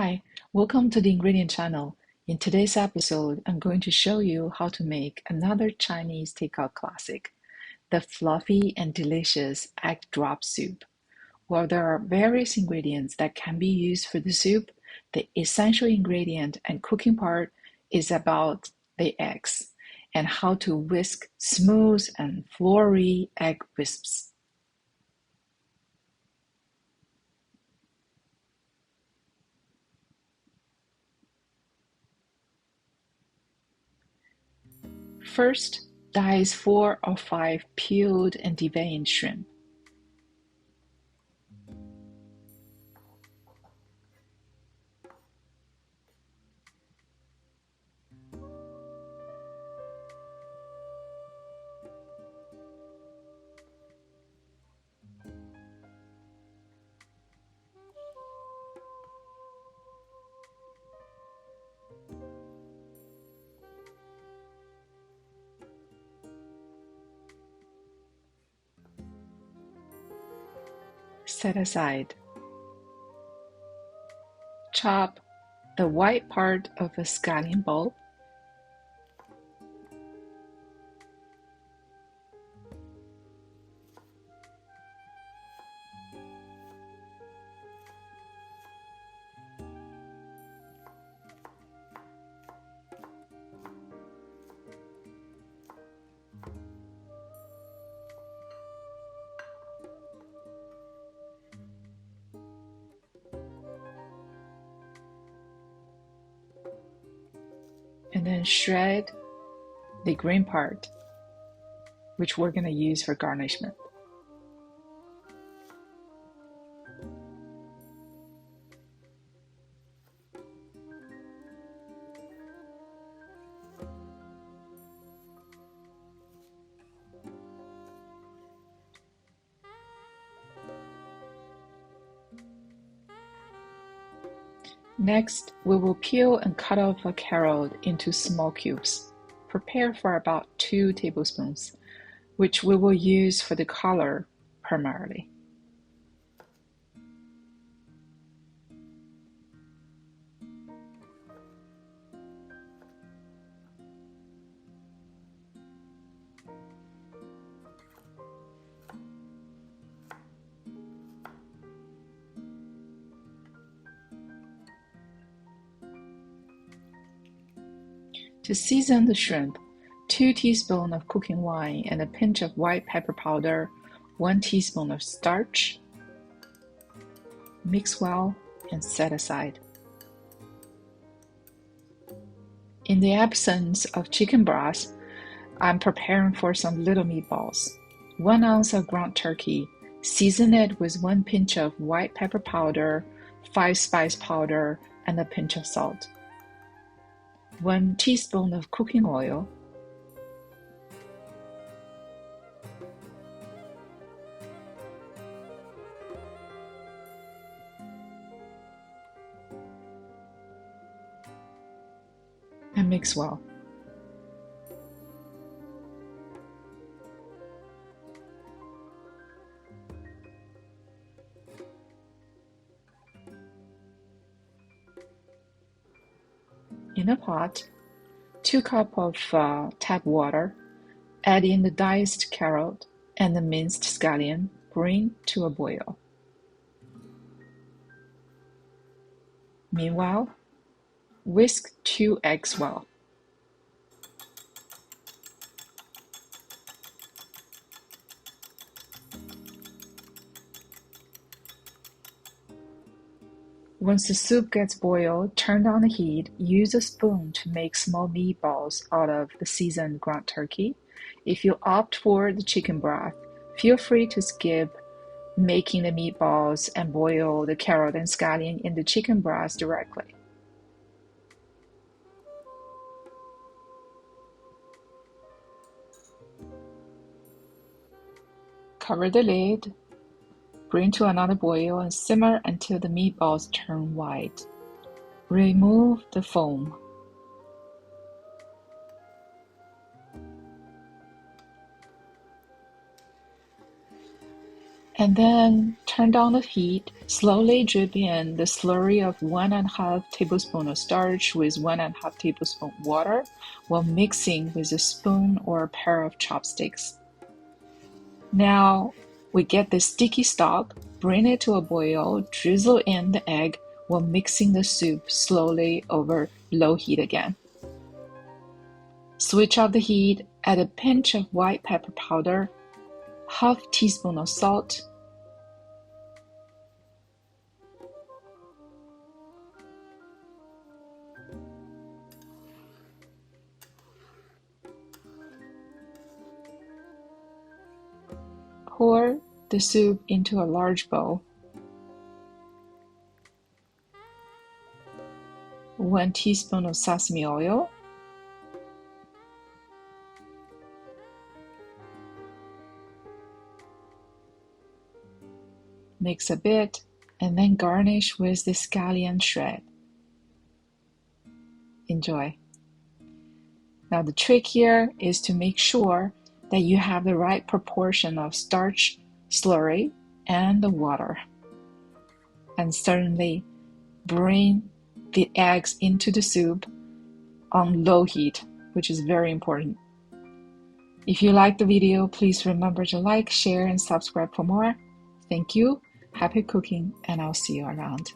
Hi, welcome to the ingredient channel. In today's episode, I'm going to show you how to make another Chinese takeout classic, the fluffy and delicious egg drop soup. While there are various ingredients that can be used for the soup, the essential ingredient and cooking part is about the eggs and how to whisk smooth and flowery egg wisps. First, dice 4 or 5 peeled and deveined shrimp. Set aside. Chop the white part of a scallion bowl. And then shred the green part, which we're going to use for garnishment. Next, we will peel and cut off a carrot into small cubes. Prepare for about 2 tablespoons, which we will use for the color primarily. To season the shrimp, 2 teaspoons of cooking wine and a pinch of white pepper powder, 1 teaspoon of starch. Mix well and set aside. In the absence of chicken broth, I'm preparing for some little meatballs. 1 ounce of ground turkey, season it with 1 pinch of white pepper powder, 5 spice powder, and a pinch of salt. 1 teaspoon of cooking oil, and mix well. In a pot, 2 cups of tap water, add in the diced carrot and the minced scallion, bring to a boil. Meanwhile, whisk 2 eggs well. Once the soup gets boiled, turn down the heat. Use a spoon to make small meatballs out of the seasoned ground turkey. If you opt for the chicken broth, feel free to skip making the meatballs and boil the carrot and scallion in the chicken broth directly. Cover the lid. Bring to another boil and simmer until the meatballs turn white. Remove the foam. And then turn down the heat. Slowly drip in the slurry of 1.5 tablespoon of starch with 1.5 tablespoon water while mixing with a spoon or a pair of chopsticks. Now we get the sticky stock, bring it to a boil, drizzle in the egg while mixing the soup slowly over low heat again. Switch off the heat, add a pinch of white pepper powder, half teaspoon of salt, pour the soup into a large bowl. 1 teaspoon of sesame oil, mix a bit, and then garnish with the scallion shred. Enjoy. Now the trick here is to make sure that you have the right proportion of starch, slurry, and the water. And certainly bring the eggs into the soup on low heat, which is very important. If you like the video, please remember to like, share, and subscribe for more. Thank you. Happy cooking, and I'll see you around.